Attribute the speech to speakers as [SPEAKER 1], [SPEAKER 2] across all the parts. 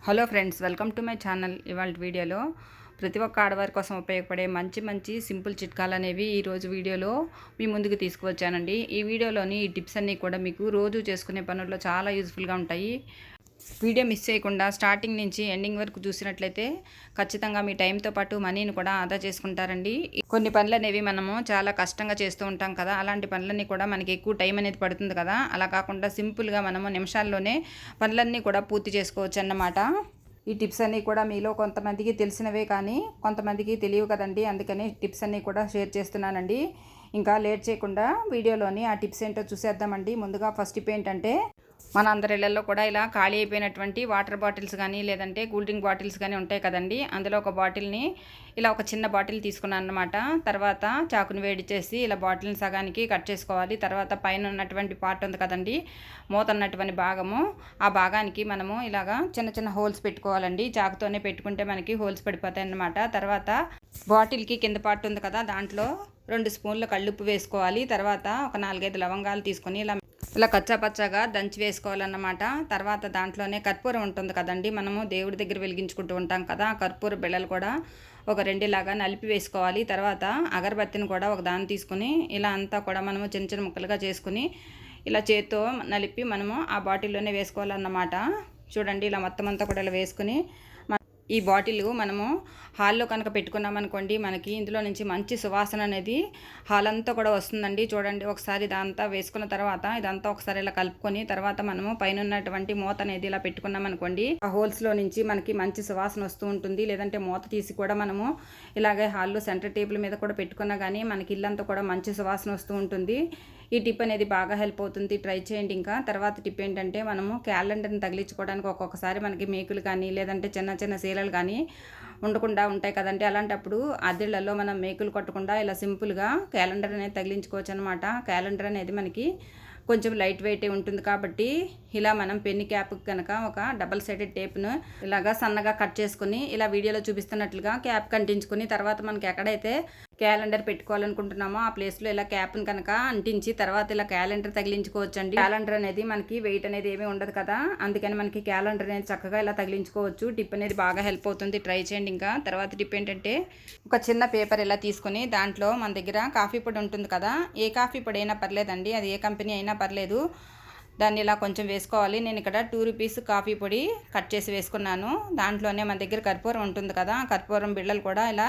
[SPEAKER 1] Hello friends, welcome to my channel. ఇవాళ వీడియోలో ప్రతి ఒక్క ఆడవారి కోసం ఉపయోగపడే మంచి మంచి సింపుల్ చిట్కాలు అనేవి ఈరోజు వీడియోలో మీ ముందుకు తీసుకువచ్చానండి. ఈ వీడియోలోని ఈ టిప్స్ అన్నీ కూడా మీకు రోజు చేసుకునే పనుల్లో చాలా యూజ్ఫుల్గా ఉంటాయి. వీడియో మిస్ చేయకుండా స్టార్టింగ్ నుంచి ఎండింగ్ వరకు చూసినట్లయితే ఖచ్చితంగా మీ టైంతో పాటు మనీని కూడా ఆదా చేసుకుంటారండి. కొన్ని పనులు అనేవి మనము చాలా కష్టంగా చేస్తూ ఉంటాం కదా, అలాంటి పనులన్నీ కూడా మనకి ఎక్కువ టైం అనేది పడుతుంది కదా. అలా కాకుండా సింపుల్గా మనము నిమిషాల్లోనే పనులన్నీ కూడా పూర్తి చేసుకోవచ్చు అన్నమాట. ఈ టిప్స్ అన్నీ కూడా మీలో కొంతమందికి తెలిసినవే కానీ కొంతమందికి తెలియవు కదండి. అందుకని టిప్స్ అన్నీ కూడా షేర్ చేస్తున్నానండి. ఇంకా లేట్ చేయకుండా వీడియోలోని ఆ టిప్స్ ఏంటో చూసేద్దామండి. ముందుగా ఫస్ట్ టిప్ ఏంటంటే, మన అందరి ఇళ్లలో కూడా ఇలా ఖాళీ అయిపోయినటువంటి వాటర్ బాటిల్స్ కానీ లేదంటే కూల్ డ్రింక్ బాటిల్స్ కానీ ఉంటాయి కదండి. అందులో ఒక బాటిల్ని ఇలా ఒక చిన్న బాటిల్ తీసుకున్నాను అన్నమాట. తర్వాత చాకుని వేడి చేసి ఇలా బాటిల్ని సగానికి కట్ చేసుకోవాలి. తర్వాత పైన ఉన్నటువంటి పార్ట్ ఉంది కదండి, మూత ఉన్నటువంటి భాగము, ఆ భాగానికి మనము ఇలాగా చిన్న చిన్న హోల్స్ పెట్టుకోవాలండి. చాకుతోనే పెట్టుకుంటే మనకి హోల్స్ పడిపోతాయి అన్నమాట. తర్వాత బాటిల్కి కింద పార్ట్ ఉంది కదా, దాంట్లో 2 స్పూన్ల కళ్ళుప్పు వేసుకోవాలి. తర్వాత ఒక 4-5 లవంగాలు తీసుకొని ఇలా కచ్చాపచ్చాగా దంచి వేసుకోవాలన్నమాట. తర్వాత దాంట్లోనే కర్పూరం ఉంటుంది కదండి, మనము దేవుడి దగ్గర వెలిగించుకుంటూ ఉంటాం కదా, ఆ కర్పూర బిళ్ళలు కూడా ఒక 2 లాగా నలిపి వేసుకోవాలి. తర్వాత అగరబత్తిని కూడా ఒక దాన్ని తీసుకుని ఇలా అంతా కూడా మనము చిన్న చిన్న ముక్కలుగా చేసుకుని ఇలా చేత్తో నలిపి మనము ఆ బాటిల్లోనే వేసుకోవాలన్నమాట. చూడండి, ఇలా మొత్తం అంతా కూడా ఇలా వేసుకుని ఈ బాటిల్ మనము హాల్లో కనుక పెట్టుకున్నామనుకోండి, మనకి ఇందులో నుంచి మంచి సువాసన అనేది హాల్ అంతా కూడా వస్తుందండి. చూడండి, ఒకసారి ఇదంతా వేసుకున్న తర్వాత ఇదంతా ఒకసారి ఇలా కలుపుకొని తర్వాత మనము పైన ఉన్నటువంటి మూత అనేది ఇలా పెట్టుకున్నామనుకోండి, ఆ హోల్స్లో నుంచి మనకి మంచి సువాసన వస్తూ ఉంటుంది. లేదంటే మూత తీసి కూడా మనము ఇలాగే హాల్లో సెంటర్ టేబుల్ మీద కూడా పెట్టుకున్నా కానీ మనకి ఇల్లంతా కూడా మంచి సువాసన వస్తూ ఉంటుంది. ఈ టిప్ అనేది బాగా హెల్ప్ అవుతుంది, ట్రై చేయండి. ఇంకా తర్వాత టిప్ ఏంటంటే, మనము క్యాలెండర్ని తగిలించుకోవడానికి ఒక్కొక్కసారి మనకి మేకులు కానీ లేదంటే చిన్న చిన్న సీలలు కానీ ఉండకుండా ఉంటాయి కదండి. అలాంటప్పుడు అద్దెళ్లలో మనం మేకులు కొట్టకుండా ఇలా సింపుల్గా క్యాలెండర్ అనేది తగిలించుకోవచ్చు అనమాట. క్యాలెండర్ అనేది మనకి కొంచెం లైట్ వెయిటే ఉంటుంది కాబట్టి ఇలా మనం పెన్ని క్యాప్కి కనుక ఒక డబల్ సైడెడ్ టేప్ను ఇలాగా సన్నగా కట్ చేసుకుని ఇలా వీడియోలో చూపిస్తున్నట్లుగా క్యాప్ కంటించుకుని తర్వాత మనకి ఎక్కడైతే క్యాలెండర్ పెట్టుకోవాలనుకుంటున్నామో ఆ ప్లేస్లో ఇలా క్యాప్ని కనుక అంటించి తర్వాత ఇలా క్యాలెండర్ తగిలించుకోవచ్చు అండి. క్యాలెండర్ అనేది మనకి వెయిట్ అనేది ఏమీ ఉండదు కదా, అందుకని మనకి క్యాలెండర్ అనేది చక్కగా ఇలా తగిలించుకోవచ్చు. టిప్ అనేది బాగా హెల్ప్ అవుతుంది, ట్రై చేయండి. ఇంకా తర్వాత టిప్ ఏంటంటే, ఒక చిన్న పేపర్ ఇలా తీసుకుని దాంట్లో మన దగ్గర కాఫీ పొడి ఉంటుంది కదా, ఏ కాఫీ పొడి అయినా పర్లేదండి, అది ఏ కంపెనీ అయినా పర్లేదు, దాన్ని ఇలా కొంచెం వేసుకోవాలి. నేను ఇక్కడ 2 రూపీస్ కాఫీ పొడి కట్ చేసి వేసుకున్నాను. దాంట్లోనే మన దగ్గర కర్పూరం ఉంటుంది కదా, కర్పూరం బిళ్ళలు కూడా ఇలా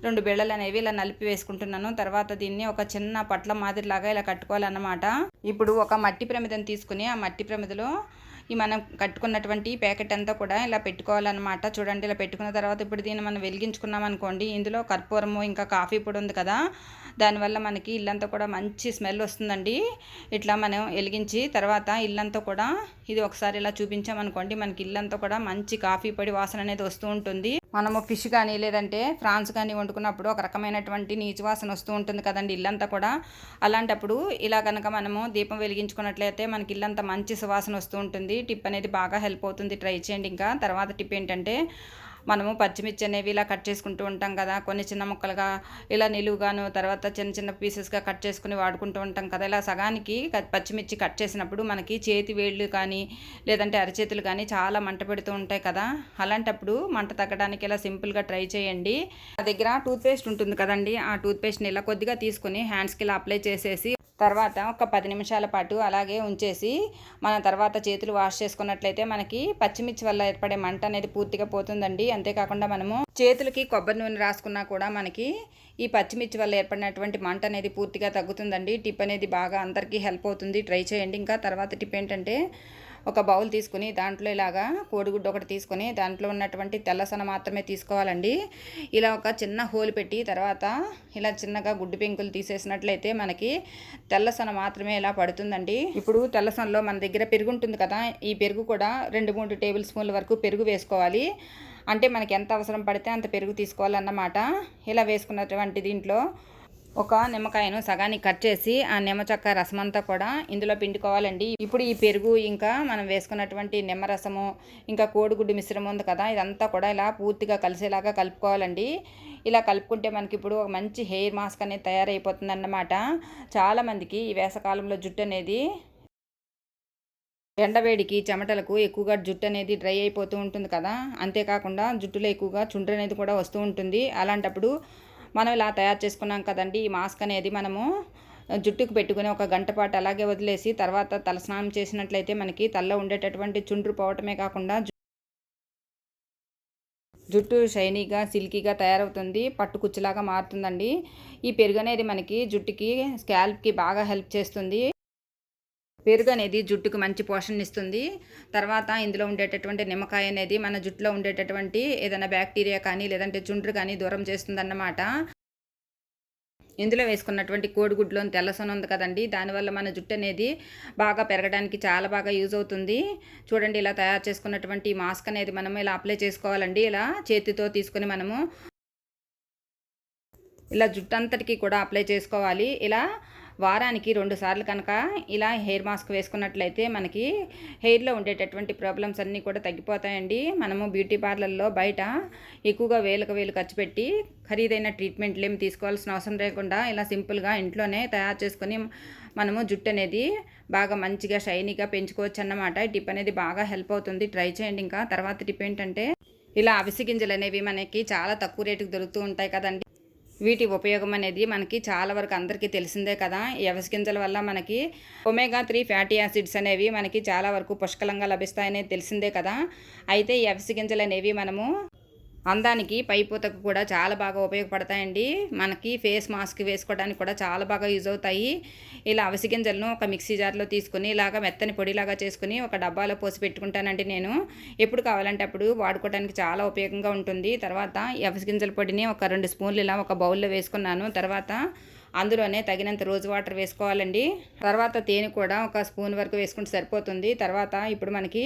[SPEAKER 1] 2 బిళ్ళలు అనేవి ఇలా నలిపి వేసుకుంటున్నాను. తర్వాత దీన్ని ఒక చిన్న పట్ల మాదిరిలాగా ఇలా కట్టుకోవాలన్నమాట. ఇప్పుడు ఒక మట్టి ప్రమిదను తీసుకుని ఆ మట్టి ప్రమిదలో ఈ మనం కట్టుకున్నటువంటి ప్యాకెట్ అంతా కూడా ఇలా పెట్టుకోవాలన్నమాట. చూడండి, ఇలా పెట్టుకున్న తర్వాత ఇప్పుడు దీన్ని మనం వెలిగించుకున్నాం అనుకోండి, ఇందులో కర్పూరము ఇంకా కాఫీ పొడి ఉంది కదా, దానివల్ల మనకి ఇల్లంతా కూడా మంచి స్మెల్ వస్తుందండి. ఇట్లా మనం వెలిగించి తర్వాత ఇల్లంతా కూడా ఇది ఒకసారి ఇలా చూపించామనుకోండి, మనకి ఇల్లంతా కూడా మంచి కాఫీ పొడి వాసన అనేది వస్తూ ఉంటుంది. మనము ఫిష్ కానీ లేదంటే ఫ్రాన్స్ కానీ వండుకున్నప్పుడు ఒక రకమైనటువంటి నీచు వాసన వస్తూ ఉంటుంది కదండి ఇల్లంతా కూడా. అలాంటప్పుడు ఇలా కనుక మనము దీపం వెలిగించుకున్నట్లయితే మనకి ఇల్లంతా మంచి సువాసన వస్తూ ఉంటుంది. టిప్ అనేది బాగా హెల్ప్ అవుతుంది, ట్రై చేయండి. ఇంకా తర్వాత టిప్ ఏంటంటే, మనము పచ్చిమిర్చి అనేవి ఇలా కట్ చేసుకుంటూ ఉంటాం కదా, కొన్ని చిన్న ముక్కలుగా ఇలా నిలువుగాను తర్వాత చిన్న చిన్న పీసెస్గా కట్ చేసుకుని వాడుకుంటూ ఉంటాం కదా. ఇలా సగానికి పచ్చిమిర్చి కట్ చేసినప్పుడు మనకి చేతి వేళ్ళు కానీ లేదంటే అరచేతులు కానీ చాలా మంట పెడుతూ ఉంటాయి కదా, అలాంటప్పుడు మంట తగ్గడానికి ఇలా సింపుల్గా ట్రై చేయండి. నా దగ్గర టూత్పేస్ట్ ఉంటుంది కదండి, ఆ టూత్పేస్ట్ని ఇలా కొద్దిగా తీసుకుని హ్యాండ్స్కి ఇలా అప్లై చేసేసి తర్వాత ఒక 10 నిమిషాల పాటు అలాగే ఉంచేసి మనం తర్వాత చేతులు వాష్ చేసుకున్నట్లయితే మనకి పచ్చిమిర్చి వల్ల ఏర్పడే మంట అనేది పూర్తిగా పోతుందండి. అంతేకాకుండా మనము చేతులకి కొబ్బరి నూనె రాసుకున్నా కూడా మనకి ఈ పచ్చిమిర్చి వల్ల ఏర్పడినటువంటి మంట అనేది పూర్తిగా తగ్గుతుందండి. టిప్ అనేది బాగా అందరికీ హెల్ప్ అవుతుంది, ట్రై చేయండి. ఇంకా తర్వాత టిప్ ఏంటంటే, ఒక బౌల్ తీసుకుని దాంట్లో ఇలాగా కోడిగుడ్డు ఒకటి తీసుకొని దాంట్లో ఉన్నటువంటి తెల్లసన మాత్రమే తీసుకోవాలండి. ఇలా ఒక చిన్న హోల్ పెట్టి తర్వాత ఇలా చిన్నగా గుడ్డు పెంకులు తీసేసినట్లయితే మనకి తెల్లసన మాత్రమే ఇలా పడుతుందండి. ఇప్పుడు తెల్లసనలో మన దగ్గర పెరుగు ఉంటుంది కదా, ఈ పెరుగు కూడా 2-3 టేబుల్ స్పూన్ల వరకు పెరుగు వేసుకోవాలి. అంటే మనకి ఎంత అవసరం పడితే అంత పెరుగు తీసుకోవాలన్నమాట. ఇలా వేసుకున్నటువంటి దీంట్లో ఒక నిమ్మకాయను సగానికి కట్ చేసి ఆ నిమ్మ చెక్క రసం అంతా కూడా ఇందులో పిండుకోవాలండి. ఇప్పుడు ఈ పెరుగు ఇంకా మనం వేసుకున్నటువంటి నిమ్మరసము ఇంకా కోడిగుడ్డు మిశ్రమం ఉంది కదా, ఇదంతా కూడా ఇలా పూర్తిగా కలిసేలాగా కలుపుకోవాలండి. ఇలా కలుపుకుంటే మనకి ఇప్పుడు ఒక మంచి హెయిర్ మాస్క్ అనేది తయారైపోతుంది అన్నమాట. చాలామందికి ఈ వేసవకాలంలో జుట్టు అనేది ఎండవేడికి చెమటలకు ఎక్కువగా జుట్టు అనేది డ్రై అయిపోతూ ఉంటుంది కదా. అంతేకాకుండా జుట్టులో ఎక్కువగా చుండ్రు అనేది కూడా వస్తూ ఉంటుంది. అలాంటప్పుడు మనం ఇలా తయారు చేసుకున్నాం కదండి, ఈ మాస్క్ అనేది మనము జుట్టుకు పెట్టుకుని ఒక గంట పాటు అలాగే వదిలేసి తర్వాత తలస్నానం చేసినట్లయితే మనకి తలలో ఉండేటటువంటి చుండ్రు పోవటమే కాకుండా జుట్టు షైనీగా సిల్కీగా తయారవుతుంది, పట్టుకుచ్చులాగా మారుతుందండి. ఈ పెరుగు అనేది మనకి జుట్టుకి స్కాల్ప్కి బాగా హెల్ప్ చేస్తుంది. పెరుగు అనేది జుట్టుకు మంచి పోషణనిస్తుంది. తర్వాత ఇందులో ఉండేటటువంటి నిమ్మకాయ అనేది మన జుట్టులో ఉండేటటువంటి ఏదైనా బ్యాక్టీరియా కానీ లేదంటే చుండ్రు కానీ దూరం చేస్తుందన్నమాట. ఇందులో వేసుకున్నటువంటి కోడిగుడ్లోని తెల్లసొన ఉంది కదండి, దానివల్ల మన జుట్టు అనేది బాగా పెరగడానికి చాలా బాగా యూజ్ అవుతుంది. చూడండి, ఇలా తయారు చేసుకున్నటువంటి ఈ మాస్క్ అనేది మనం ఇలా అప్లై చేసుకోవాలండి. ఇలా చేతితో తీసుకుని మనము ఇలా జుట్టు అంతటికి కూడా అప్లై చేసుకోవాలి. ఇలా వారానికి 2 సార్లు కనుక ఇలా హెయిర్ మాస్క్ వేసుకున్నట్లయితే మనకి హెయిర్లో ఉండేటటువంటి ప్రాబ్లమ్స్ అన్నీ కూడా తగ్గిపోతాయండి. మనము బ్యూటీ పార్లర్లో బయట ఎక్కువగా వేలకు వేలు ఖర్చు పెట్టి ఖరీదైన ట్రీట్మెంట్లు ఏమి తీసుకోవాల్సిన అవసరం లేకుండా ఇలా సింపుల్గా ఇంట్లోనే తయారు చేసుకొని మనము జుట్టు అనేది బాగా మంచిగా షైనీగా పెంచుకోవచ్చు అన్నమాట. ఈ టిప్ అనేది బాగా హెల్ప్ అవుతుంది, ట్రై చేయండి. ఇంకా తర్వాత టిప్ ఏంటంటే, ఇలా అవిసె గింజలు అనేవి మనకి చాలా తక్కువ రేటుకి దొరుకుతూ ఉంటాయి కదండి. వీటి ఉపయోగం అనేది మనకి చాలా వరకు అందరికీ తెలిసిందే కదా. ఈ అవిసె గింజల వల్ల మనకి ఒమేగా 3 ఫ్యాటీ యాసిడ్స్ అనేవి మనకి చాలా వరకు పుష్కలంగా లభిస్తాయనేది తెలిసిందే కదా. అయితే ఈ అవిసె గింజలు అనేవి మనము అందానికి పైపూతకు కూడా చాలా బాగా ఉపయోగపడతాయండి. మనకి ఫేస్ మాస్క్ వేసుకోవడానికి కూడా చాలా బాగా యూజ్ అవుతాయి. ఇలా అవిసె గింజలను ఒక మిక్సీ జార్లో తీసుకుని ఇలాగ మెత్తని పొడిలాగా చేసుకుని ఒక డబ్బాలో పోసి పెట్టుకుంటానండి నేను. ఎప్పుడు కావాలంటే అప్పుడు వాడుకోవడానికి చాలా ఉపయోగంగా ఉంటుంది. తర్వాత ఈ అవిసె గింజల పొడిని ఒక 2 స్పూన్లు ఇలా ఒక బౌల్లో వేసుకున్నాను. తర్వాత అందులోనే తగినంత రోజ్ వాటర్ వేసుకోవాలండి. తర్వాత తేనె కూడా ఒక స్పూన్ వరకు వేసుకుంటే సరిపోతుంది. తర్వాత ఇప్పుడు మనకి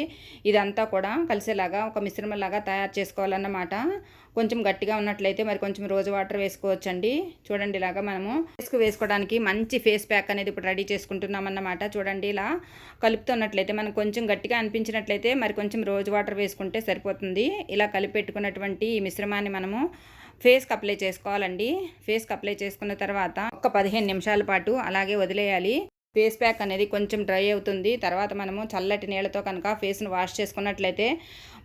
[SPEAKER 1] ఇదంతా కూడా కలిసేలాగా ఒక మిశ్రమంలాగా తయారు చేసుకోవాలన్నమాట. కొంచెం గట్టిగా ఉన్నట్లయితే మరి కొంచెం రోజ్ వాటర్ వేసుకోవచ్చండి. చూడండి, ఇలాగా మనము వేసుకోవడానికి మంచి ఫేస్ ప్యాక్ అనేది ఇప్పుడు రెడీ చేసుకుంటున్నాం అన్నమాట. చూడండి, ఇలా కలుపుతున్నట్లయితే మనకు కొంచెం గట్టిగా అనిపించినట్లయితే మరి కొంచెం రోజ్ వాటర్ వేసుకుంటే సరిపోతుంది. ఇలా కలిపి పెట్టుకున్నటువంటి ఈ మిశ్రమాన్ని మనము ఫేస్కి అప్లై చేసుకోవాలండి. ఫేస్కి అప్లై చేసుకున్న తర్వాత ఒక 15 నిమిషాల పాటు అలాగే వదిలేయాలి. ఫేస్ ప్యాక్ అనేది కొంచెం డ్రై అవుతుంది. తర్వాత మనము చల్లటి నీళ్ళతో కనుక ఫేస్ను వాష్ చేసుకున్నట్లయితే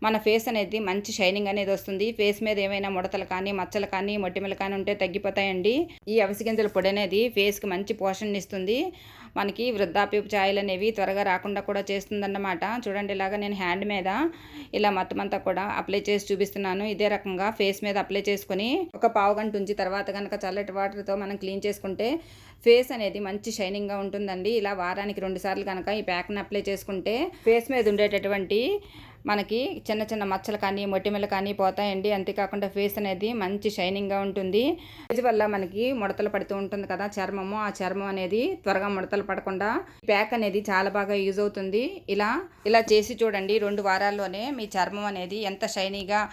[SPEAKER 1] మన ఫేస్ అనేది మంచి షైనింగ్ అనేది వస్తుంది. ఫేస్ మీద ఏమైనా ముడతలు కానీ మచ్చలు కానీ మొటిమలు కానీ ఉంటే తగ్గిపోతాయండి. ఈ అవిసె గింజల పొడి అనేది ఫేస్కి మంచి పోషణ ఇస్తుంది. మనకి వృద్ధాప్యపు ఛాయలు అనేవి త్వరగా రాకుండా కూడా చేస్తుందన్నమాట. చూడండి, ఇలాగా నేను హ్యాండ్ మీద ఇలా మొత్తం అంతా కూడా అప్లై చేసి చూపిస్తున్నాను. ఇదే రకంగా ఫేస్ మీద అప్లై చేసుకుని ఒక పావు గంట ఉంచి తర్వాత కనుక చల్లటి వాటర్తో మనం క్లీన్ చేసుకుంటే ఫేస్ అనేది మంచి షైనింగ్గా ఉంటుందండి. ఇలా వారానికి 2 సార్లు కనుక ఈ ప్యాక్ని అప్లై చేసుకుంటే ఫేస్ మీద ఉండేటటువంటి మనకి చిన్న చిన్న మచ్చలు కానీ మొటిమలు కానీ పోతాయండి. అంతేకాకుండా ఫేస్ అనేది మంచి షైనింగ్గా ఉంటుంది. ఏజ్ వల్ల మనకి ముడతలు పడుతూ ఉంటుంది కదా చర్మము, ఆ చర్మం అనేది త్వరగా ముడతలు పడకుండా ప్యాక్ అనేది చాలా బాగా యూజ్ అవుతుంది. ఇలా చేసి చూడండి, 2 వారాల్లోనే మీ చర్మం అనేది ఎంత షైనీగా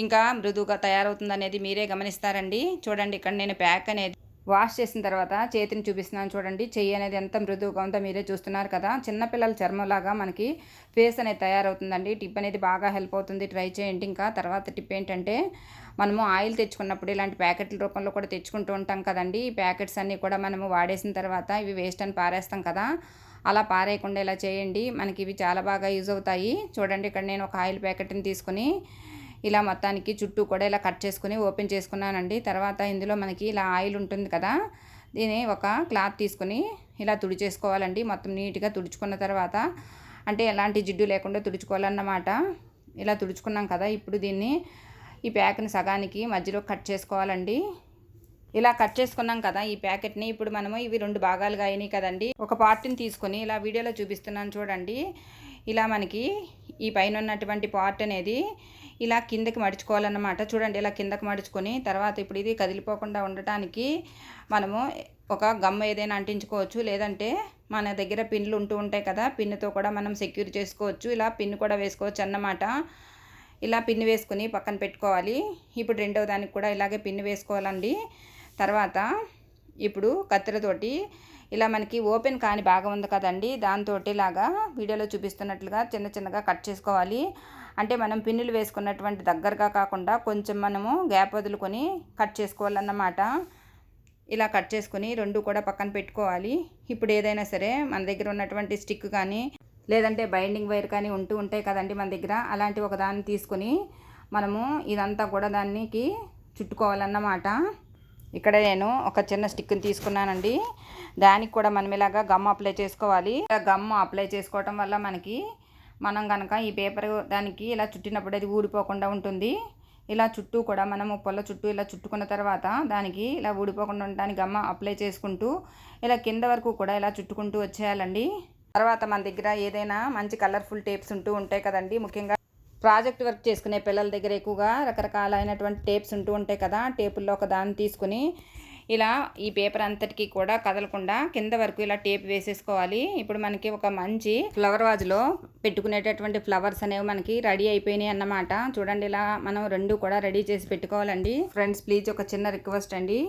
[SPEAKER 1] ఇంకా మృదువుగా తయారవుతుంది అనేది మీరే గమనిస్తారండి. చూడండి, ఇక్కడ నేను ప్యాక్ అనేది వాష్ చేసిన తర్వాత చేతిని చూపిస్తున్నాను. చూడండి, చెయ్యి అనేది ఎంత మృదువుగా ఉందో మీరే చూస్తున్నారు కదా. చిన్నపిల్లల చర్మంలాగా మనకి ఫేస్ అనేది తయారవుతుందండి. టిప్ అనేది బాగా హెల్ప్ అవుతుంది, ట్రై చేయండి. ఇంకా తర్వాత టిప్ ఏంటంటే, మనము ఆయిల్ తెచ్చుకున్నప్పుడు ఇలాంటి ప్యాకెట్ల రూపంలో కూడా తెచ్చుకుంటూ ఉంటాం కదండి. ఈ ప్యాకెట్స్ అన్నీ కూడా మనము వాడేసిన తర్వాత ఇవి వేస్ట్ అని పారేస్తాం కదా. అలా పారేయకుండా ఇలా చేయండి, మనకి ఇవి చాలా బాగా యూజ్ అవుతాయి. చూడండి, ఇక్కడ నేను ఒక ఆయిల్ ప్యాకెట్ని తీసుకుని ఇలా మొత్తానికి చుట్టూ కూడా ఇలా కట్ చేసుకుని ఓపెన్ చేసుకున్నానండి. తర్వాత ఇందులో మనకి ఇలా ఆయిల్ ఉంటుంది కదా, దీన్ని ఒక క్లాత్ తీసుకుని ఇలా తుడిచేసుకోవాలండి. మొత్తం నీట్గా తుడుచుకున్న తర్వాత, అంటే ఎలాంటి జిడ్డు లేకుండా తుడుచుకోవాలన్నమాట. ఇలా తుడుచుకున్నాం కదా, ఇప్పుడు దీన్ని ఈ ప్యాక్ని సగానికి మధ్యలో కట్ చేసుకోవాలండి. ఇలా కట్ చేసుకున్నాం కదా ఈ ప్యాకెట్ని. ఇప్పుడు మనము ఇవి 2 భాగాలుగా అయినాయి కదండి. ఒక పార్ట్ని తీసుకొని ఇలా వీడియోలో చూపిస్తున్నాను చూడండి. ఇలా మనకి ఈ పైన ఉన్నటువంటి పార్ట్ అనేది ఇలా కిందకి మడుచుకోవాలన్నమాట. చూడండి, ఇలా కిందకి మడుచుకొని తర్వాత ఇప్పుడు ఇది కదిలిపోకుండా ఉండటానికి మనము ఒక గమ్ ఏదైనా అంటించుకోవచ్చు, లేదంటే మన దగ్గర పిన్లు ఉంటూ ఉంటాయి కదా, పిన్నుతో కూడా మనం సెక్యూర్ చేసుకోవచ్చు. ఇలా పిన్ కూడా వేసుకోవచ్చు అన్నమాట. ఇలా పిన్ వేసుకుని పక్కన పెట్టుకోవాలి. ఇప్పుడు రెండవ దానికి కూడా ఇలాగే పిన్ వేసుకోవాలండి. తర్వాత ఇప్పుడు కత్తెరతోటి ఇలా మనకి ఓపెన్ కాని భాగం ఉంది కదండి, దాంతో ఇలాగా వీడియోలో చూపిస్తున్నట్లుగా చిన్న చిన్నగా కట్ చేసుకోవాలి. అంటే మనం పిన్నులు వేసుకున్నటువంటి దగ్గరగా కాకుండా కొంచెం మనము గ్యాప్ వదులుకొని కట్ చేసుకోవాలన్నమాట. ఇలా కట్ చేసుకుని 2 కూడా పక్కన పెట్టుకోవాలి. ఇప్పుడు ఏదైనా సరే మన దగ్గర ఉన్నటువంటి స్టిక్ కానీ లేదంటే బైండింగ్ వైర్ కానీ ఉంటాయి కదండి మన దగ్గర. అలాంటి ఒక దాన్ని తీసుకొని మనము ఇదంతా కూడా దానికి చుట్టుకోవాలన్నమాట. ఇక్కడ నేను ఒక చిన్న స్టిక్ని తీసుకున్నానండి. దానికి కూడా మనం ఇలాగా గమ్ అప్లై చేసుకోవాలి. గమ్ అప్లై చేసుకోవటం వల్ల మనం కనుక ఈ పేపర్ దానికి ఇలా చుట్టినప్పుడు అది ఊడిపోకుండా ఉంటుంది. ఇలా చుట్టూ కూడా మనము పొల్ల చుట్టూ ఇలా చుట్టుకున్న తర్వాత దానికి ఇలా ఊడిపోకుండా ఉండడానికి గమ్మ అప్లై చేసుకుంటూ ఇలా కింద వరకు కూడా ఇలా చుట్టుకుంటూ వచ్చేయాలండి. తర్వాత మన దగ్గర ఏదైనా మంచి కలర్ఫుల్ టేప్స్ ఉంటాయి కదండి. ముఖ్యంగా ప్రాజెక్ట్ వర్క్ చేసుకునే పిల్లల దగ్గర ఎక్కువగా రకరకాలైనటువంటి టేప్స్ ఉంటాయి కదా. టేపుల్లో ఒక దాన్ని తీసుకుని ఇలా ఈ పేపర్ అంతటికీ కూడా కదలకుండా కింద వరకు ఇలా టేప్ వేసేసుకోవాలి. ఇప్పుడు మనకి ఒక మంచి ఫ్లవర్ వాజ్లో పెట్టుకునేటటువంటి ఫ్లవర్స్ అనేవి మనకి రెడీ అయిపోయినాయి అన్నమాట. చూడండి, ఇలా మనం రెండు కూడా రెడీ చేసి పెట్టుకోవాలండి. ఫ్రెండ్స్, ప్లీజ్ ఒక చిన్న రిక్వెస్ట్ అండి.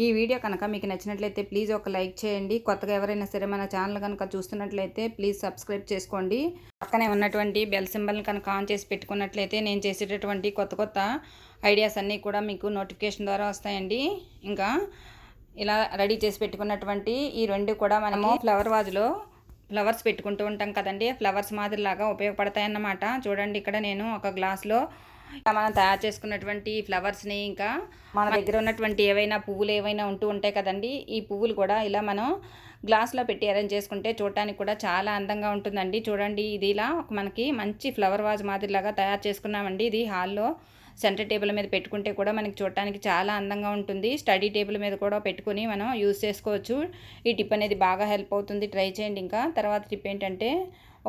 [SPEAKER 1] ఈ వీడియో కనుక మీకు నచ్చినట్లయితే ప్లీజ్ ఒక లైక్ చేయండి. కొత్తగా ఎవరైనా సరే మన ఛానల్ కనుక చూస్తున్నట్లయితే ప్లీజ్ సబ్స్క్రైబ్ చేసుకోండి. పక్కనే ఉన్నటువంటి బెల్ సింబల్ని కనుక ఆన్ చేసి పెట్టుకున్నట్లయితే నేను చేసేటటువంటి కొత్త ఐడియాస్ అన్నీ కూడా మీకు నోటిఫికేషన్ ద్వారా వస్తాయండి. ఇంకా ఇలా రెడీ చేసి పెట్టుకున్నటువంటి ఈ రెండు కూడా మనము ఫ్లవర్ వాజ్లో ఫ్లవర్స్ పెట్టుకుంటూ ఉంటాం కదండి. ఫ్లవర్స్ మాదిరిలాగా ఉపయోగపడతాయన్నమాట. చూడండి, ఇక్కడ నేను ఒక గ్లాస్లో మనం తయారు చేసుకున్నటువంటి ఫ్లవర్స్ని, ఇంకా మన దగ్గర ఉన్నటువంటి పువ్వులు ఏవైనా ఉంటాయి కదండి. ఈ పువ్వులు కూడా ఇలా మనం గ్లాస్లో పెట్టి అరేంజ్ చేసుకుంటే చూడటానికి కూడా చాలా అందంగా ఉంటుందండి. చూడండి, ఇది ఇలా మనకి మంచి ఫ్లవర్ వాజ్ మాదిరిలాగా తయారు చేసుకున్నామండి. ఇది హాల్లో సెంటర్ టేబుల్ మీద పెట్టుకుంటే కూడా మనకి చూడటానికి చాలా అందంగా ఉంటుంది. స్టడీ టేబుల్ మీద కూడా పెట్టుకుని మనం యూజ్ చేసుకోవచ్చు. ఈ టిప్ అనేది బాగా హెల్ప్ అవుతుంది. ట్రై చేయండి. ఇంకా తర్వాత టిప్ ఏంటంటే,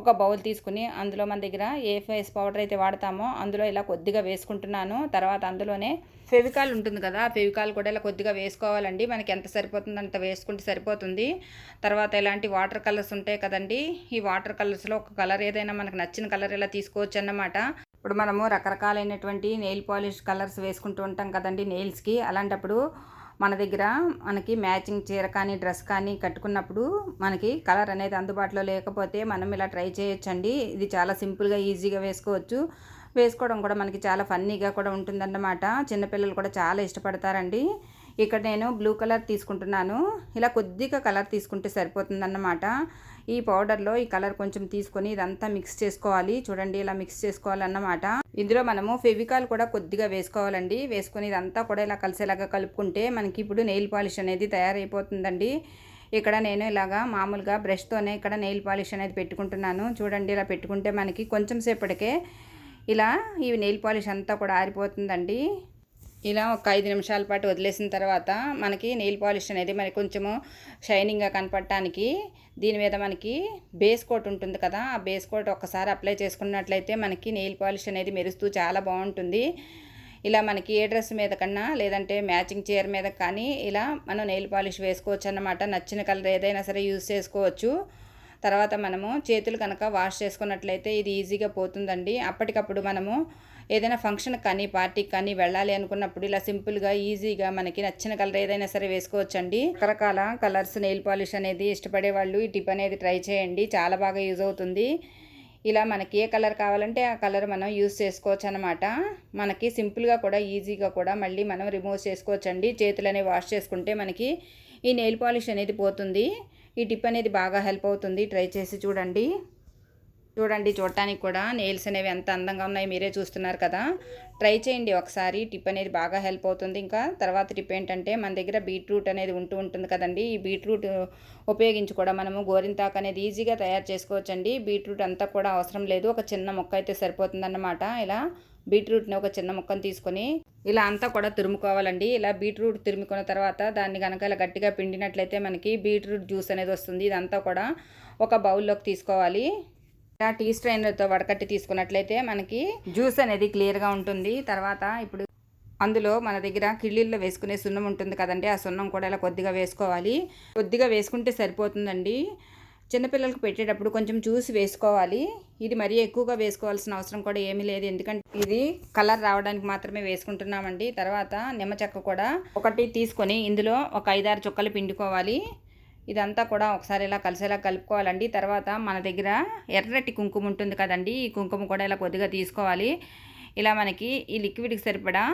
[SPEAKER 1] ఒక బౌల్ తీసుకుని అందులో మన దగ్గర ఏ ఫేస్ పౌడర్ అయితే వాడతామో అందులో ఇలా కొద్దిగా వేసుకుంటున్నాను. తర్వాత అందులోనే ఫెవికాల్ ఉంటుంది కదా, ఆ ఫెవికాల్ కూడా ఇలా కొద్దిగా వేసుకోవాలండి. మనకి ఎంత సరిపోతుంది అంత వేసుకుంటే సరిపోతుంది. తర్వాత ఇలాంటి వాటర్ కలర్స్ ఉంటాయి కదండి. ఈ వాటర్ కలర్స్లో ఒక కలర్ ఏదైనా మనకు నచ్చిన కలర్ ఇలా తీసుకోవచ్చు అన్నమాట. ఇప్పుడు మనము రకరకాలైనటువంటి నెయిల్ పాలిష్ కలర్స్ వేసుకుంటూ ఉంటాం కదండి నెయిల్స్కి. అలాంటప్పుడు మన దగ్గర మనకి మ్యాచింగ్ చీర కానీ డ్రెస్ కానీ కట్టుకున్నప్పుడు మనకి కలర్ అనేది అందుబాటులో లేకపోతే మనం ఇలా ట్రై చేయొచ్చండి. ఇది చాలా సింపుల్గా ఈజీగా వేసుకోవచ్చు. వేసుకోవడం కూడా మనకి చాలా ఫన్నీగా కూడా ఉంటుందన్నమాట. చిన్నపిల్లలు కూడా చాలా ఇష్టపడతారండి. ఇక్కడ నేను బ్లూ కలర్ తీసుకుంటున్నాను. ఇలా కొద్దిగా కలర్ తీసుకుంటే సరిపోతుందన్నమాట. ఈ పౌడర్లో ఈ కలర్ కొంచెం తీసుకొని ఇదంతా మిక్స్ చేసుకోవాలి. చూడండి, ఇలా మిక్స్ చేసుకోవాలన్నమాట. ఇందులో మనము ఫెవికాల్ కూడా కొద్దిగా వేసుకోవాలండి. వేసుకొని ఇదంతా కూడా ఇలా కలిసేలాగా కలుపుకుంటే మనకి ఇప్పుడు నెయిల్ పాలిష్ అనేది తయారైపోతుందండి. ఇక్కడ నేను ఇలాగా మామూలుగా బ్రష్తోనే ఇక్కడ నెయిల్ పాలిష్ అనేది పెట్టుకుంటున్నాను. చూడండి, ఇలా పెట్టుకుంటే మనకి కొంచెం సేపటికే ఇలా ఈ నెయిల్ పాలిష్ అంతా కూడా ఆరిపోతుందండి. ఇలా ఒక 5 నిమిషాల పాటు వదిలేసిన తర్వాత మనకి నెయిల్ పాలిష్ అనేది మరి కొంచెము షైనింగ్గా కనపడటానికి దీని మీద మనకి బేస్ కోట్ ఉంటుంది కదా, ఆ బేస్ కోట్ ఒక్కసారి అప్లై చేసుకున్నట్లయితే మనకి నెయిల్ పాలిష్ అనేది మెరుస్తూ చాలా బాగుంటుంది. ఇలా మనకి ఏ డ్రెస్ మీద కన్నా లేదంటే మ్యాచింగ్ చీర మీద కానీ ఇలా మనం నెయిల్ పాలిష్ వేసుకోవచ్చు అన్నమాట. నచ్చిన కలర్ ఏదైనా సరే యూజ్ చేసుకోవచ్చు. తర్వాత మనము చేతులు కనుక వాష్ చేసుకున్నట్లయితే ఇది ఈజీగా పోతుందండి. అప్పటికప్పుడు మనము ఏదైనా ఫంక్షన్కి కానీ పార్టీకి కానీ వెళ్ళాలి అనుకున్నప్పుడు ఇలా సింపుల్గా ఈజీగా మనకి నచ్చిన కలర్ ఏదైనా సరే వేసుకోవచ్చండి. రకరకాల కలర్స్ నెయిల్ పాలిష్ అనేది ఇష్టపడే వాళ్ళు ఈ టిప్ అనేది ట్రై చేయండి. చాలా బాగా యూజ్ అవుతుంది. ఇలా మనకి ఏ కలర్ కావాలంటే ఆ కలర్ మనం యూజ్ చేసుకోవచ్చు అనమాట. మనకి సింపుల్గా కూడా ఈజీగా కూడా మళ్ళీ మనం రిమూవ్ చేసుకోవచ్చండి. చేతులు అనేవి వాష్ చేసుకుంటే మనకి ఈ నెయిల్ పాలిష్ అనేది పోతుంది. ఈ టిప్ అనేది బాగా హెల్ప్ అవుతుంది. ట్రై చేసి చూడండి. చూడటానికి కూడా నెయిల్స్ అనేవి ఎంత అందంగా ఉన్నాయి మీరే చూస్తున్నారు కదా. ట్రై చేయండి ఒకసారి. టిప్ అనేది బాగా హెల్ప్ అవుతుంది. ఇంకా తర్వాత టిప్ ఏంటంటే, మన దగ్గర బీట్రూట్ అనేది ఉంటుంది కదండి. ఈ బీట్రూట్ ఉపయోగించి కూడా మనము గోరింతాకు అనేది ఈజీగా తయారు చేసుకోవచ్చండి. బీట్రూట్ అంతా కూడా అవసరం లేదు, ఒక చిన్న మొక్క అయితే సరిపోతుందన్నమాట. ఇలా బీట్రూట్ని ఒక చిన్న ముక్కను తీసుకొని ఇలా అంతా కూడా తురుముకోవాలండి. ఇలా బీట్రూట్ తురుముకున్న తర్వాత దాన్ని కనుక ఇలా గట్టిగా పిండినట్లయితే మనకి బీట్రూట్ జ్యూస్ అనేది వస్తుంది. ఇదంతా కూడా ఒక బౌల్లోకి తీసుకోవాలి. ఇలా టీ స్ట్రైనర్తో వడకట్టి తీసుకున్నట్లయితే మనకి జ్యూస్ అనేది క్లియర్గా ఉంటుంది. తర్వాత ఇప్పుడు అందులో మన దగ్గర కిళ్ళీల్లో వేసుకునే సున్నం ఉంటుంది కదండి, ఆ సున్నం కూడా ఇలా కొద్దిగా వేసుకోవాలి. కొద్దిగా వేసుకుంటే సరిపోతుందండి. చిన్నపిల్లలకు పెట్టేటప్పుడు కొంచెం చూసి వేసుకోవాలి. ఇది మరీ ఎక్కువగా వేసుకోవాల్సిన అవసరం కూడా ఏమీ లేదు, ఎందుకంటే ఇది కలర్ రావడానికి మాత్రమే వేసుకుంటున్నామండి. తర్వాత నిమ్మ చెక్క కూడా ఒకటి తీసుకొని ఇందులో ఒక 5-6 చుక్కలు పిండుకోవాలి. ఇదంతా కూడా ఒకసారి ఇలా కలిసేలా కలుపుకోవాలండి. తర్వాత మన దగ్గర ఎర్రటి కుంకుమ ఉంటుంది కదండి, ఈ కుంకుమ కూడా ఇలా కొద్దిగా తీసుకోవాలి. ఇలా మనకి ఈ లిక్విడ్కి సరిపడా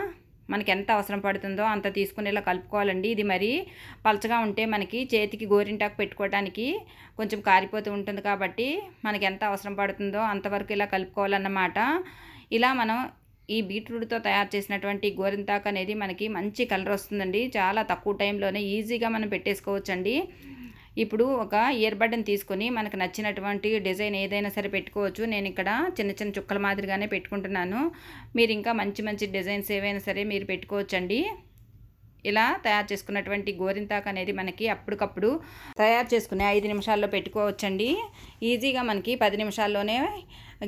[SPEAKER 1] మనకి ఎంత అవసరం పడుతుందో అంత తీసుకుని ఇలా కలుపుకోవాలండి. ఇది మరీ పలచగా ఉంటే మనకి చేతికి గోరింటాకు పెట్టుకోవడానికి కొంచెం కారిపోతూ ఉంటుంది కాబట్టి మనకి ఎంత అవసరం పడుతుందో అంతవరకు ఇలా కలుపుకోవాలన్నమాట. ఇలా మనం ఈ బీట్రూట్తో తయారు చేసినటువంటి గోరింటాకు అనేది మనకి మంచి కలర్ వస్తుందండి. చాలా తక్కువ టైంలోనే ఈజీగా మనం పెట్టేసుకోవచ్చండి. ఇప్పుడు ఒక ఇయర్ బడ్ని తీసుకొని మనకు నచ్చినటువంటి డిజైన్ ఏదైనా సరే పెట్టుకోవచ్చు. నేను ఇక్కడ చిన్న చిన్న చుక్కల మాదిరిగానే పెట్టుకుంటున్నాను. మీరు ఇంకా మంచి మంచి డిజైన్స్ ఏవైనా సరే మీరు పెట్టుకోవచ్చండి. ఇలా తయారు చేసుకున్నటువంటి గోరింటాకు అనేది మనకి అప్పటికప్పుడు తయారు చేసుకునే 5 నిమిషాల్లో పెట్టుకోవచ్చండి. ఈజీగా మనకి 10 నిమిషాల్లోనే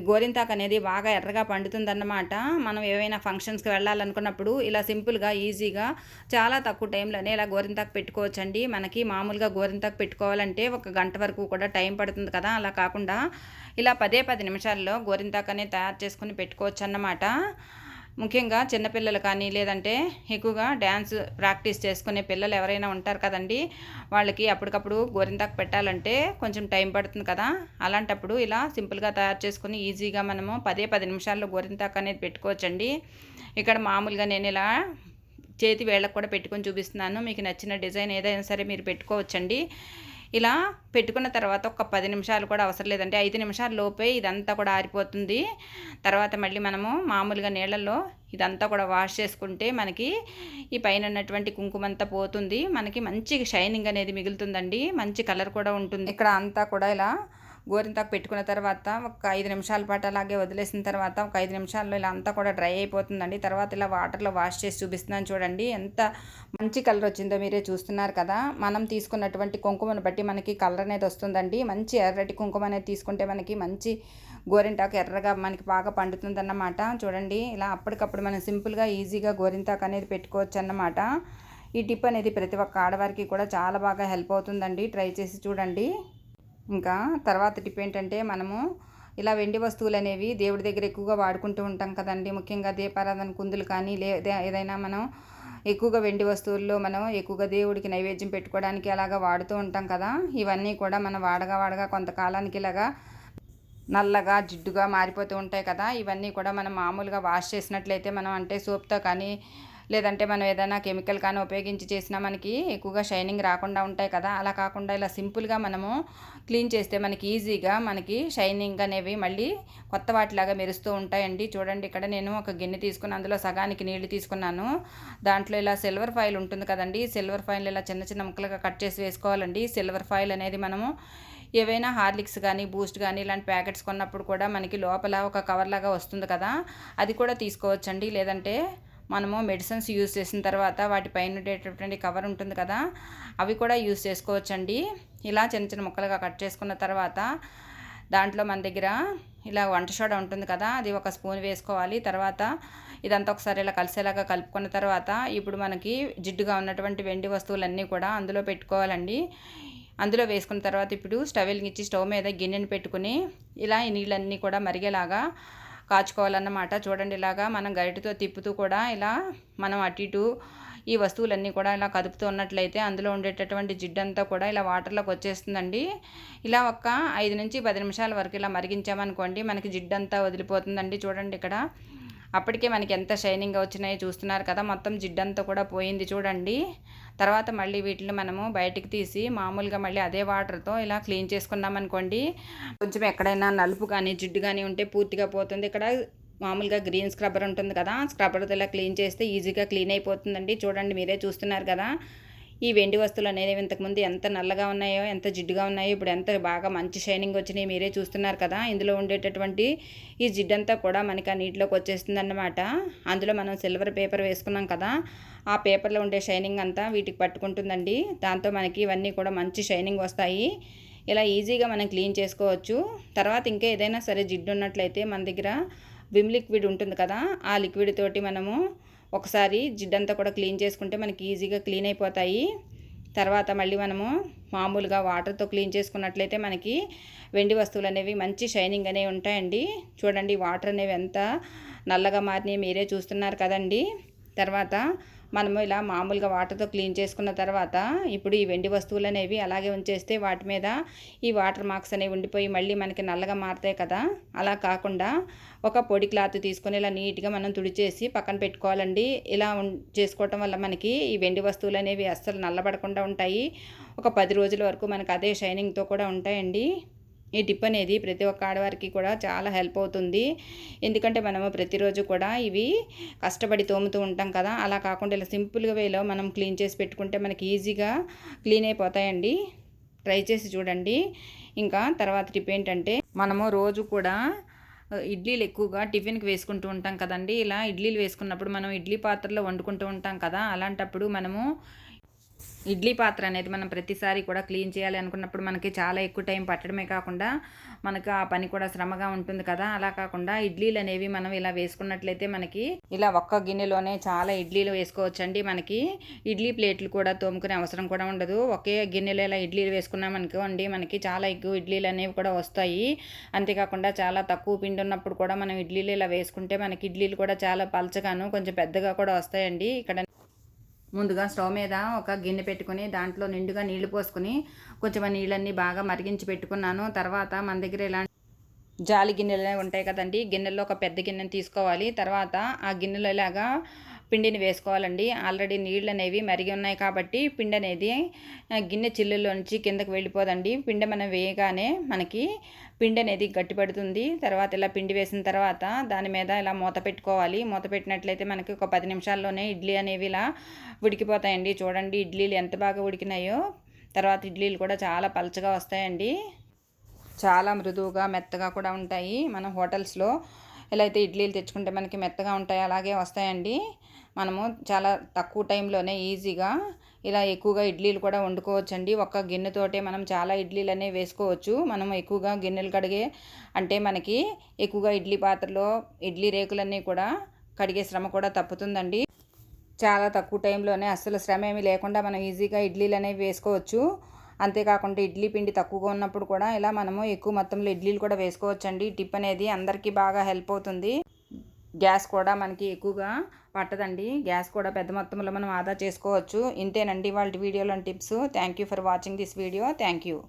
[SPEAKER 1] గోరింటాకు అనేది బాగా ఎర్రగా పండుతుందన్నమాట. మనం ఏవైనా ఫంక్షన్స్కి వెళ్ళాలనుకున్నప్పుడు ఇలా సింపుల్గా ఈజీగా చాలా తక్కువ టైంలోనే ఇలా గోరింటాకు పెట్టుకోవచ్చండి. మనకి మామూలుగా గోరింటాకు పెట్టుకోవాలంటే 1 గంట వరకు కూడా టైం పడుతుంది కదా, అలా కాకుండా ఇలా 10 నిమిషాల్లో గోరింటాకు అనేది తయారు చేసుకుని పెట్టుకోవచ్చు అన్నమాట. ముఖ్యంగా చిన్నపిల్లలు కానీ లేదంటే ఎక్కువగా డ్యాన్స్ ప్రాక్టీస్ చేసుకునే పిల్లలు ఎవరైనా ఉంటారు కదండి, వాళ్ళకి అప్పటికప్పుడు గోరింటాకు పెట్టాలంటే కొంచెం టైం పడుతుంది కదా, అలాంటప్పుడు ఇలా సింపుల్గా తయారు చేసుకుని ఈజీగా మనము 10 నిమిషాల్లో గోరింటాకు అనేది పెట్టుకోవచ్చండి. ఇక్కడ మామూలుగా నేను ఇలా చేతి వేళ్ళకు కూడా పెట్టుకొని చూపిస్తున్నాను. మీకు నచ్చిన డిజైన్ ఏదైనా సరే మీరు పెట్టుకోవచ్చండి. ఇలా పెట్టుకున్న తర్వాత ఒక 10 నిమిషాలు కూడా అవసరం లేదంటే 5 నిమిషాల లోపే ఇదంతా కూడా ఆరిపోతుంది. తర్వాత మళ్ళీ మనము మామూలుగా నీళ్ళల్లో ఇదంతా కూడా వాష్ చేసుకుంటే మనకి ఈ పైన ఉన్నటువంటి కుంకుమంతా పోతుంది. మనకి మంచి షైనింగ్ అనేది మిగులుతుందండి. మంచి కలర్ కూడా ఉంటుంది. ఇక్కడ అంతా కూడా ఇలా గోరింటాకు పెట్టుకున్న తర్వాత ఒక 5 నిమిషాల పాటు అలాగే వదిలేసిన తర్వాత ఒక 5 నిమిషాల్లో ఇలా అంతా కూడా డ్రై అయిపోతుందండి. తర్వాత ఇలా వాటర్లో వాష్ చేసి చూపిస్తున్నాను చూడండి, ఎంత మంచి కలర్ వచ్చిందో మీరే చూస్తున్నారు కదా. మనం తీసుకున్నటువంటి కుంకుమను బట్టి మనకి కలర్ అనేది వస్తుందండి. మంచి ఎర్రటి కుంకుమ అనేది తీసుకుంటే మనకి మంచి గోరింటాకు ఎర్రగా మనకి బాగా పండుతుందన్నమాట. చూడండి, ఇలా అప్పటికప్పుడు మనం సింపుల్గా ఈజీగా గోరింటాకు అనేది పెట్టుకోవచ్చు అన్నమాట. ఈ టిప్ అనేది ప్రతి ఒక్క ఆడవారికి కూడా చాలా బాగా హెల్ప్ అవుతుందండి. ట్రై చేసి చూడండి. ఇంకా తర్వాత టిప్ ఏంటంటే, మనము ఇలా వెండి వస్తువులు అనేవి దేవుడి దగ్గర ఎక్కువగా వాడుకుంటూ ఉంటాం కదండి. ముఖ్యంగా దీపారాధన కుందులు కానీ ఏదైనా మనం ఎక్కువగా వెండి వస్తువుల్లో మనం ఎక్కువగా దేవుడికి నైవేద్యం పెట్టుకోవడానికి అలాగా వాడుతూ ఉంటాం కదా. ఇవన్నీ కూడా మనం వాడగా కొంతకాలానికి ఇలాగా నల్లగా జిడ్డుగా మారిపోతూ ఉంటాయి కదా. ఇవన్నీ కూడా మనం మామూలుగా వాష్ చేసినట్లయితే మనం అంటే సోప్తో కానీ లేదంటే మనం ఏదైనా కెమికల్ కానీ ఉపయోగించి చేసినా మనకి ఎక్కువగా షైనింగ్ రాకుండా ఉంటాయి కదా. అలా కాకుండా ఇలా సింపుల్గా మనము క్లీన్ చేస్తే మనకి ఈజీగా మనకి షైనింగ్ అనేవి మళ్ళీ కొత్త వాటిలాగా మెరుస్తూ ఉంటాయండి. చూడండి, ఇక్కడ నేను ఒక గిన్నె తీసుకుని అందులో సగానికి నీళ్లు తీసుకున్నాను. దాంట్లో ఇలా సిల్వర్ ఫాయిల్ ఉంటుంది కదండి, సిల్వర్ ఫాయిల్ ఇలా చిన్న చిన్న ముక్కలుగా కట్ చేసి వేసుకోవాలండి. సిల్వర్ ఫాయిల్ అనేది మనము ఏవైనా హార్లిక్స్ కానీ బూస్ట్ కానీ ఇలాంటి ప్యాకెట్స్ కొన్నప్పుడు కూడా మనకి లోపల ఒక కవర్ లాగా వస్తుంది కదా, అది కూడా తీసుకోవచ్చండి. లేదంటే మనము మెడిసిన్స్ యూజ్ చేసిన తర్వాత వాటిపైన ఉండేటటువంటి కవర్ ఉంటుంది కదా, అవి కూడా యూజ్ చేసుకోవచ్చండి. ఇలా చిన్న చిన్న ముక్కలుగా కట్ చేసుకున్న తర్వాత దాంట్లో మన దగ్గర ఇలా వంట సోడా ఉంటుంది కదా, అది 1 స్పూన్ వేసుకోవాలి. తర్వాత ఇదంతా ఒకసారి ఇలా కలిసేలాగా కలుపుకున్న తర్వాత ఇప్పుడు మనకి జిడ్డుగా ఉన్నటువంటి వెండి వస్తువులన్నీ కూడా అందులో పెట్టుకోవాలండి. అందులో వేసుకున్న తర్వాత ఇప్పుడు స్టవ్ వెలిగించి స్టవ్ మీద గిన్నెని పెట్టుకుని ఇలా ఈ నీళ్ళన్నీ కూడా మరిగేలాగా కాచుకోవాలన్నమాట. చూడండి, ఇలాగా మనం గరిటెతో తిప్పుతూ కూడా ఇలా మనం అటు ఇటు ఈ వస్తువులన్నీ కూడా ఇలా కదుపుతూ ఉన్నట్లయితే అందులో ఉండేటటువంటి జిడ్డంతా కూడా ఇలా వాటర్లోకి వచ్చేస్తుందండి. ఇలా ఒక 5 నుంచి 10 నిమిషాల వరకు ఇలా మరిగించామనుకోండి మనకి జిడ్డంతా వదిలిపోతుందండి. చూడండి, ఇక్కడ అప్పటికే మనకి ఎంత షైనింగ్గా వచ్చినాయో చూస్తున్నారు కదా, మొత్తం జిడ్డంతా కూడా పోయింది చూడండి. తర్వాత మళ్ళీ వీటిని మనము బయటికి తీసి మామూలుగా మళ్ళీ అదే వాటర్తో ఇలా క్లీన్ చేసుకున్నామనుకోండి కొంచెం ఎక్కడైనా నలుపు కానీ జిడ్డు కానీ ఉంటే పూర్తిగా పోతుంది. ఇక్కడ మామూలుగా గ్రీన్ స్క్రబ్బర్ ఉంటుంది కదా, స్క్రబ్బర్తో ఇలా క్లీన్ చేస్తే ఈజీగా క్లీన్ అయిపోతుందండి. చూడండి, మీరే చూస్తున్నారు కదా ఈ వెండి వస్తువులు అనేవి ఇంతకుముందు ఎంత నల్లగా ఉన్నాయో ఎంత జిడ్డుగా ఉన్నాయో ఇప్పుడు ఎంత బాగా మంచి షైనింగ్ వచ్చినాయి మీరే చూస్తున్నారు కదా. ఇందులో ఉండేటటువంటి ఈ జిడ్డంతా కూడా మనకి ఆ నీటిలోకి వచ్చేస్తుంది అన్నమాట. అందులో మనం సిల్వర్ పేపర్ వేసుకున్నాం కదా, ఆ పేపర్లో ఉండే షైనింగ్ అంతా వీటికి పట్టుకుంటుందండి. దాంతో మనకి ఇవన్నీ కూడా మంచి షైనింగ్ వస్తాయి. ఇలా ఈజీగా మనం క్లీన్ చేసుకోవచ్చు. తర్వాత ఇంకా ఏదైనా సరే జిడ్డు ఉన్నట్లయితే మన దగ్గర విమ్ లిక్విడ్ ఉంటుంది కదా, ఆ లిక్విడ్ తోటి మనము ఒకసారి జిడ్డంతా కూడా క్లీన్ చేసుకుంటే మనకి ఈజీగా క్లీన్ అయిపోతాయి. తర్వాత మళ్ళీ మనము మామూలుగా వాటర్తో క్లీన్ చేసుకున్నట్లయితే మనకి వెండి వస్తువులు అనేవి మంచి షైనింగ్ అనేవి ఉంటాయండి. చూడండి, వాటర్ అనేవి ఎంత నల్లగా మారినాయి మీరే చూస్తున్నారు కదండి. తర్వాత మనము ఇలా మామూలుగా వాటర్తో క్లీన్ చేసుకున్న తర్వాత ఇప్పుడు ఈ వెండి వస్తువులు అనేవి అలాగే ఉంచేస్తే వాటి మీద ఈ వాటర్ మార్క్స్ అనేవి ఉండిపోయి మళ్ళీ మనకి నల్లగా మారుతాయి కదా. అలా కాకుండా ఒక పొడి క్లాత్ తీసుకొని ఇలా నీట్గా మనం తుడిచేసి పక్కన పెట్టుకోవాలండి. ఇలా చేసుకోవటం వల్ల మనకి ఈ వెండి వస్తువులు అనేవి అస్సలు నల్లబడకుండా ఉంటాయి. ఒక 10 రోజుల వరకు మనకు అదే షైనింగ్తో కూడా ఉంటాయండి. ఈ టిప్ అనేది ప్రతి ఒక్క ఆడవారికి కూడా చాలా హెల్ప్ అవుతుంది. ఎందుకంటే మనము ప్రతిరోజు కూడా ఇవి కష్టపడి తోముతూ ఉంటాం కదా. అలా కాకుండా ఇలా సింపుల్గా వేలో మనం క్లీన్ చేసి పెట్టుకుంటే మనకి ఈజీగా క్లీన్ అయిపోతాయండి. ట్రై చేసి చూడండి. ఇంకా తర్వాత టిప్ ఏంటంటే, మనము రోజు కూడా ఇడ్లీలు ఎక్కువగా టిఫిన్కి వేసుకుంటూ ఉంటాం కదండి. ఇలా ఇడ్లీలు వేసుకున్నప్పుడు మనం ఇడ్లీ పాత్రలో వండుకుంటూ ఉంటాం కదా. అలాంటప్పుడు మనము ఇడ్లీ పాత్ర అనేది మనం ప్రతిసారి కూడా క్లీన్ చేయాలి అనుకున్నప్పుడు మనకి చాలా ఎక్కువ టైం పట్టడమే కాకుండా మనకు ఆ పని కూడా శ్రమగా ఉంటుంది కదా. అలా కాకుండా ఇడ్లీలు అనేవి మనం ఇలా వేసుకున్నట్లయితే మనకి ఇలా ఒక్క గిన్నెలోనే చాలా ఇడ్లీలు వేసుకోవచ్చండి. మనకి ఇడ్లీ ప్లేట్లు కూడా తోముకునే అవసరం కూడా ఉండదు. ఒకే గిన్నెలో ఇలా ఇడ్లీలు వేసుకున్నాం అనుకోండి, మనకి చాలా ఎక్కువ ఇడ్లీలు అనేవి కూడా వస్తాయి. అంతేకాకుండా చాలా తక్కువ పిండి ఉన్నప్పుడు కూడా మనం ఇడ్లీలు ఇలా వేసుకుంటే మనకి ఇడ్లీలు కూడా చాలా పలచగాను కొంచెం పెద్దగా కూడా వస్తాయండి. ఇక్కడ ముందుగా స్టవ్ మీద ఒక గిన్నె పెట్టుకుని దాంట్లో నిండుగా నీళ్లు పోసుకుని కొంచెం ఆ నీళ్ళన్నీ బాగా మరిగించి పెట్టుకున్నాను. తర్వాత మన దగ్గర ఇలా జాలి గిన్నెలు ఉంటాయి కదండి. గిన్నెలో ఒక పెద్ద గిన్నెని తీసుకోవాలి. తర్వాత ఆ గిన్నెలో ఇలాగా పిండిని వేసుకోవాలండి. ఆల్రెడీ నీళ్ళు అనేవి మరిగి ఉన్నాయి కాబట్టి పిండి అనేది గిన్నె చిల్లులో నుంచి కిందకి వెళ్ళిపోదండి. పిండి మనం వేయగానే మనకి పిండి అనేది గట్టిపడుతుంది. తర్వాత ఇలా పిండి వేసిన తర్వాత దాని మీద ఇలా మూత పెట్టుకోవాలి. మూత పెట్టినట్లయితే మనకి ఒక 10 నిమిషాల్లోనే ఇడ్లీ అనేవి ఇలా ఉడికిపోతాయండి. చూడండి ఇడ్లీలు ఎంత బాగా ఉడికినాయో. తర్వాత ఇడ్లీలు కూడా చాలా పలచగా వస్తాయండి. చాలా మృదువుగా మెత్తగా కూడా ఉంటాయి. మనం హోటల్స్లో ఎలా అయితే ఇడ్లీలు తెచ్చుకుంటే మనకి మెత్తగా ఉంటాయి అలాగే వస్తాయండి. మనము చాలా తక్కువ టైంలోనే ఈజీగా ఇలా ఎక్కువగా ఇడ్లీలు కూడా వండుకోవచ్చండి. ఒక్క గిన్నెతోటే మనం చాలా ఇడ్లీలు అనేవి వేసుకోవచ్చు. మనం ఎక్కువగా గిన్నెలు కడిగే అంటే మనకి ఎక్కువగా ఇడ్లీ పాత్రలో ఇడ్లీ రేకులన్నీ కూడా కడిగే శ్రమ కూడా తప్పుతుందండి. చాలా తక్కువ టైంలోనే అస్సలు శ్రమ ఏమీ లేకుండా మనం ఈజీగా ఇడ్లీలు అనేవి వేసుకోవచ్చు. అంతేకాకుండా ఇడ్లీ పిండి తక్కువగా ఉన్నప్పుడు కూడా ఇలా మనము ఎక్కువ మొత్తంలో ఇడ్లీలు కూడా వేసుకోవచ్చండి. ఈ టిప్ అనేది అందరికీ బాగా హెల్ప్ అవుతుంది. గ్యాస్ కూడా మనకి ఎక్కువగా పట్టదండి. గ్యాస్ కూడా పెద్ద మొత్తంలో మనం ఆదా చేసుకోవచ్చు. ఇంతేనండి వాళ్ళ వీడియోలోని టిప్స్. Thank you for watching this video. Thank you.